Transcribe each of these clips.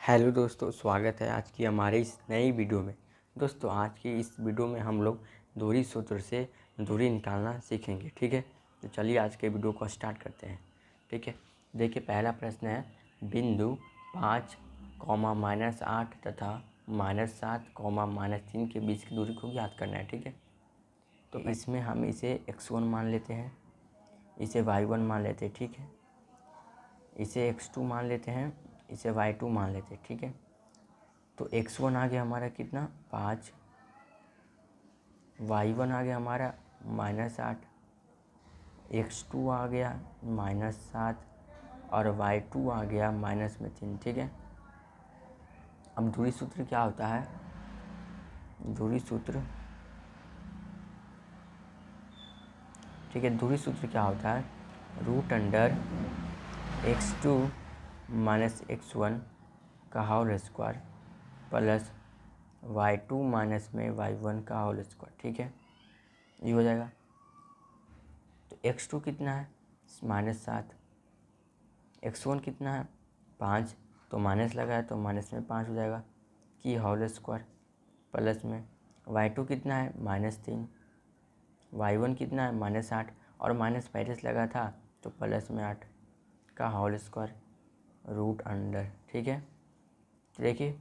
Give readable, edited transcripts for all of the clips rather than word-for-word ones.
Hello दोस्तों, स्वागत है आज की हमारे इस नई वीडियो में। दोस्तों, आज की इस वीडियो में हम लोग दूरी सूत्र से दूरी निकालना सीखेंगे। ठीक है, तो चलिए आज के वीडियो को स्टार्ट करते हैं। ठीक है, देखिए पहला प्रश्न है, बिंदु 5, -8 तथा -7, -3 के बीच की दूरी को ज्ञात करना है। ठीक है, तो इसमें हम इसे x1 मान लेते हैं, इसे y1 मान लेते हैं। ठीक है, इसे x2 मान लेते हैं, इसे y2 मान लेते हैं। ठीक है, तो x1 आ गया हमारा कितना 5, y1 आ गया हमारा -8, x2 आ गया -7 और y2 आ गया -3। ठीक है, अब दूरी सूत्र क्या होता है? दूरी सूत्र, ठीक है, दूरी सूत्र क्या होता है? √अंडर x2 - x1 का whole square plus y2 - y1 का होल स्क्वायर। ठीक है, ये हो जाएगा। तो x2 कितना है? -7, x1 कितना है? 5, तो माइनस लगा है तो माइनस में 5 हो जाएगा कि होल स्क्वायर प्लस में y2 कितना है? -3, y1 कितना है? -8 और माइनस पहले से लगा था तो प्लस में 8 का होल स्क्वायर √अंडर। ठीक है, तो देखिए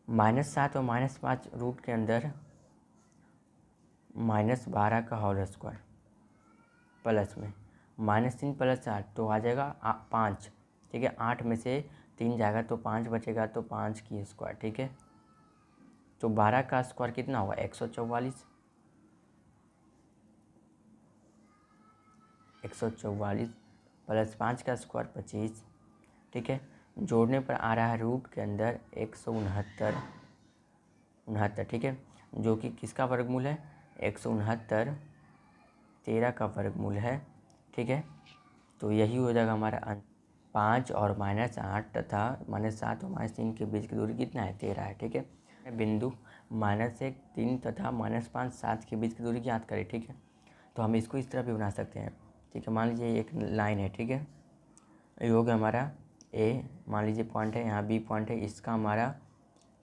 -7 और -5 रूट के अंदर -12 का होल स्क्वायर प्लस में -3 + 8 तो आ जाएगा 5। ठीक है, 8 में से 3 जाएगा तो 5 बचेगा, तो 5 की स्क्वायर। ठीक है, तो 12 का स्क्वायर कितना होगा? 144, 144 प्लस 5 का स्क्वायर 25। ठीक है, जोड़ने पर आ रहा है रूट के अंदर 169, 69। ठीक है, जो कि किसका वर्गमूल है? 169 13 का वर्गमूल है। ठीक है, तो यही हो जाएगा हमारा 5 और -8 तथा -7 और -3 के बीच की दूरी कितना है? 13 है। ठीक है, बिंदु -1 3 तथा -5 7 के बीच की दूरी ज्ञात करें। ठीक है, तो हम इसको इस तरह भी बना सकते हैं। ठीक है, मान लीजिए एक लाइन है। ठीक है, ये हो गया हमारा ए, मान लीजिए पॉइंट है, यहाँ बी पॉइंट है, इसका हमारा,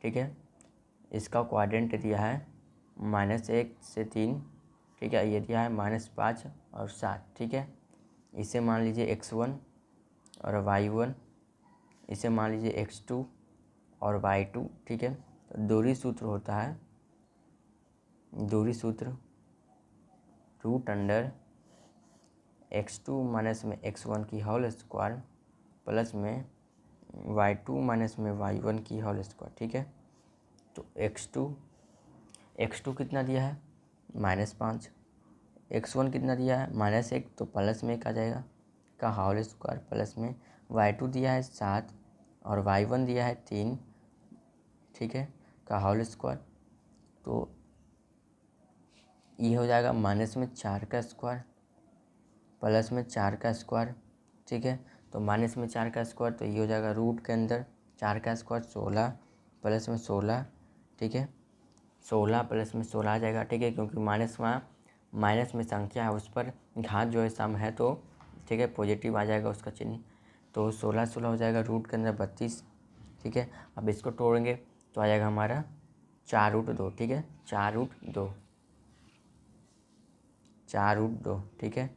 ठीक है, इसका क्वाड्रेंट दिया है -1 से 3। ठीक है, ये दिया है -5 और 7। ठीक है, इसे मान लीजिए x1 और y1, इसे मान लीजिए x2 और y2। ठीक है, तो दूरी सूत्र होता है, दूरी सूत्र √अंडर x2 - x1 की होल स्क्वायर प्लस में y2 - y1 की होल स्क्वायर। ठीक है, तो x2 कितना दिया है? -5, x1 कितना दिया है? -1, तो प्लस में 1 आ जाएगा का होल स्क्वायर प्लस में y2 दिया है 7 और y1 दिया है 3। ठीक है, का होल स्क्वायर, तो ये हो जाएगा -4 का स्क्वायर प्लस में 4 का स्क्वायर। ठीक है, तो -4 का स्क्वायर, तो ये हो जाएगा रूट के अंदर 4 का स्क्वायर 16 प्लस में 16। ठीक है, 16 प्लस में 16 आ जाएगा। ठीक है, क्योंकि माइनस वहाँ माइनस में संख्या है, उस पर घात जो है सम है, तो ठीक है पॉजिटिव आ जाएगा उसका चिन्ह, तो 16 16 हो जाएगा रूट के अंदर 32। ठीक है, अब इसको तोड़ेंगे तो आ जाएगा हमारा 4√2। ठीक है, 4√2, 4√2। ठीक है,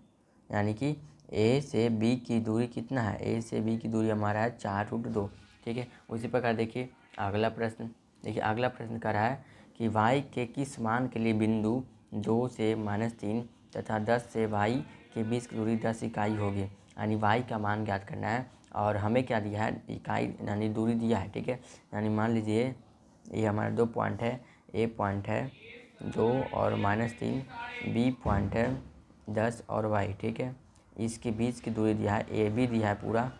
यानी कि ए से बी की दूरी कितना है? ए से बी की दूरी हमारा है 4√2। ठीक है, उसी प्रकार देखिए अगला प्रश्न, देखिए अगला प्रश्न कर रहा है कि y के किस मान के लिए बिंदु 2 से -3 तथा 10 से y के बीच की दूरी 10 इकाई होगी। यानी y का मान ज्ञात करना है और हमें क्या दिया है? इकाई यानी दूरी दिया है। ठीक है, यानी मान लीजिए ये हमारा 2 पॉइंट है, ए पॉइंट है 2 और -3, बी पॉइंट है 10 और y। ठीक है, इसके बीच की दूरी दिया है, ए बी दिया है पूरा,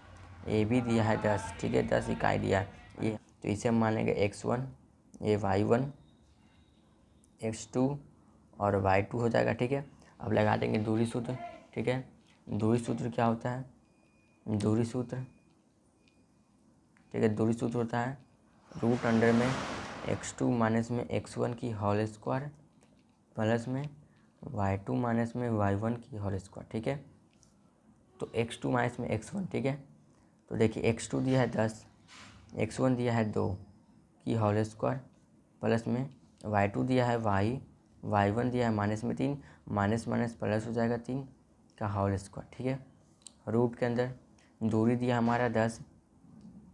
ए बी दिया है 10। ठीक है, 10 इकाई दिया है ये, तो इसे हम मान लेंगे x1, ये y1, x2 और y2 हो जाएगा। ठीक है, अब लगा देंगे दूरी सूत्र। ठीक है, दूरी सूत्र क्या होता है? दूरी सूत्र, ठीक है, दूरी सूत्र होता है √अंडर में x2 माइनस में x1 की होल स्क्वायर प्लस में y2 माइनस में y1 की होल स्क्वायर। ठीक है, तो x2 माइनस में x1। ठीक है, तो देखिए x2 दिया है 10, x1 दिया है 2 की होल स्क्वायर प्लस में y2 दिया है y1 दिया है माइनस में 3, माइनस माइनस प्लस हो जाएगा 3 का होल स्क्वायर। ठीक है, रूट के अंदर दूरी दिया हमारा 10।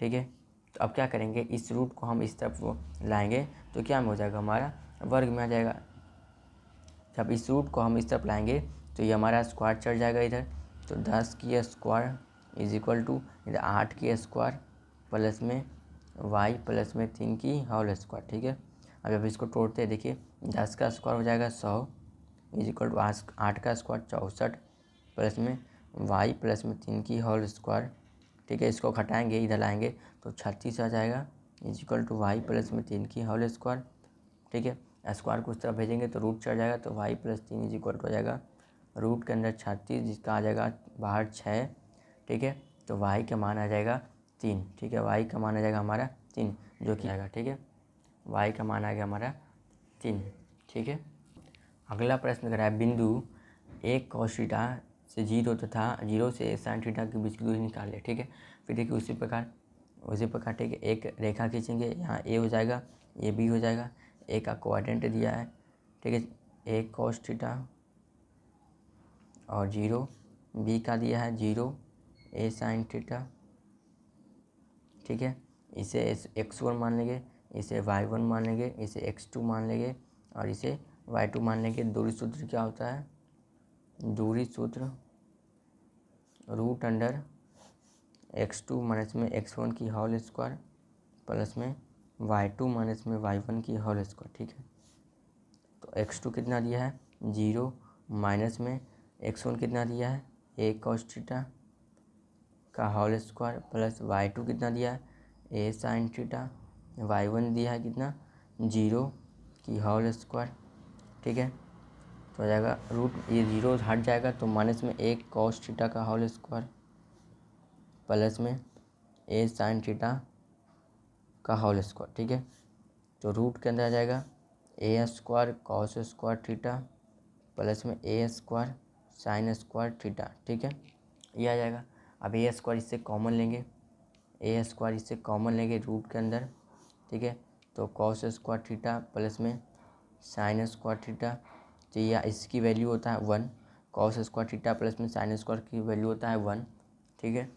ठीक है, तो अब क्या करेंगे, इस रूट को हम इस तरफ लाएंगे तो क्या में हो जाएगा, हमारा वर्ग में आ जाएगा। जब इस रूट को हम इस तरफ लाएंगे तो ये हमारा स्क्वायर चढ़ जाएगा इधर, तो 10 की स्क्वायर इज इक्वल टू इधर 8 की स्क्वायर प्लस में y प्लस में 3 की होल स्क्वायर। ठीक है, अब जब इसको तोड़ते हैं देखिए 10 का स्क्वायर हो जाएगा 100 इज इक्वल टू 8 का स्क्वायर 64 प्लस में y प्लस में 3 की होल स्क्वायर। ठीक है, इसको घटाएंगे इधर लाएंगे तो 36 आ जाएगा is equal to y plus में 3 की होल स्क्वायर। ठीक है, स्क्वायर को उस तरफ भेजेंगे तो रूट चढ़ जाएगा, तो y plus 3 is equal to हो जाएगा रूट के अंदर 36 जिसका आ जाएगा बाहर 6। ठीक है, तो y का मान आ जाएगा 3। ठीक है, y का मान आ जाएगा हमारा 3 जो कि आएगा। ठीक है, y का मान आ गया हमारा 3। ठीक है, अगला प्रश्न करा है बिंदु एक cos थीटा से 0 तथा 0 से sin थीटा के बीच की दूरी निकाले। ठीक है, फिर देखिए उसी प्रकार ठीक है, एक रेखा खींचेंगे, यहाँ a हो जाएगा, ये b हो जाएगा, a का क्वाड्रेंट दिया है। ठीक है, एक cos थीटा और 0, b का दिया है 0 a sin थीटा। ठीक है, इसे x1 मान लेंगे, इसे y1 मान लेंगे, इसे x2 मान लेंगे और इसे y2 मान लेंगे। दूरी सूत्र क्या होता है, दूरी सूत्र रूट अंडर x2 माइनस में x1 की होल स्क्वायर प्लस में y2 माइनस में y1 की होल स्क्वायर। ठीक है, तो x2 कितना दिया है 0 माइनस में x1 कितना दिया है a cos थीटा का होल स्क्वायर प्लस y2 कितना दिया है a sin थीटा, y1 दिया है कितना 0 की होल स्क्वायर। ठीक है, तो हो जाएगा रूट, ये 0 हट जाएगा तो माइनस में एक cos थीटा का होल स्क्वायर प्लस में a sin थीटा का होल स्क्वायर। ठीक है, तो रूट के अंदर आ जाएगा a square cos square theta plus में a square sin square theta. ठीक है, ये आ जाएगा। अब a स्क्वायर इससे कॉमन लेंगे, a स्क्वायर इससे कॉमन लेंगे रूट के अंदर। ठीक है, तो cos स्क्वायर थीटा प्लस में sin स्क्वायर थीटा, तो यह इसकी वैल्यू होता है 1, cos स्क्वायर थीटा प्लस में sin स्क्वायर की वैल्यू होता है 1। ठीक है,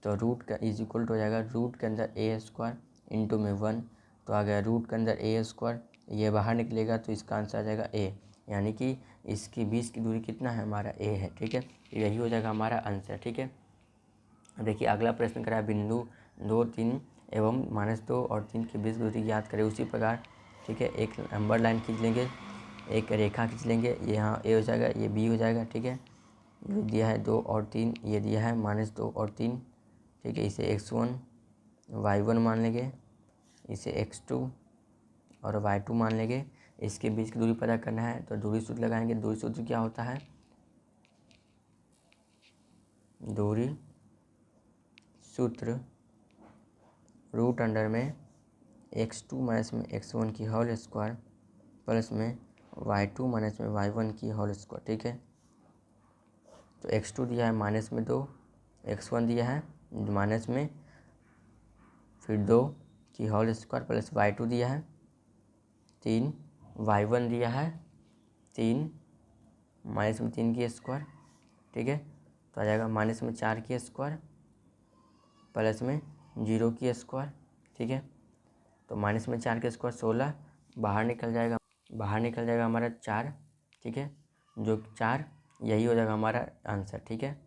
तो रूट का इज इक्वल टू हो जाएगा रूट के अंदर a स्क्वायर इंटू में 1, तो आ गया रूट के अंदर a स्क्वायर, ये बाहर निकलेगा तो इसका आंसर आ जाएगा a, यानी कि इसके बीच की दूरी कितना है हमारा a है। ठीक है, यही हो जाएगा हमारा आंसर। ठीक है, देखिए अगला प्रश्न करा है बिंदु 2, 3 एवं -2 और 3 के बीच दूरी ज्ञात करें। उसी प्रकार ठीक है, एक नंबर लाइन खींच लेंगे, एक रेखा खींच लेंगे, ये यहाँ a हो जाएगा, ये b हो जाएगा। ठीक है, ये दिया है 2 और 3, ये दिया है -2 और 3। ठीक है, इसे x1 y1 मान लेंगे, इसे x2 और y2 मान लेंगे। इसके बीच की दूरी पता करना है तो दूरी सूत्र लगाएंगे। दूरी सूत्र क्या होता है, दूरी सूत्र रूट अंडर में x2 माइनस में x1 की होल स्क्वायर प्लस में y2 माइनस में y1 की होल स्क्वायर। ठीक है, तो x2 दिया है -2, x1 दिया है माइनस में फिर 2 की होल स्क्वायर प्लस y2 दिया है 3, y1 दिया है 3 माइनस में 3 की स्क्वायर। ठीक है, तो आ जाएगा माइनस में 4 की स्क्वायर प्लस में 0 की स्क्वायर। ठीक है, तो माइनस में 4 के स्क्वायर 16, बाहर निकल जाएगा हमारा 4। ठीक है, जो 4 यही हो जाएगा हमारा आंसर। ठीक है।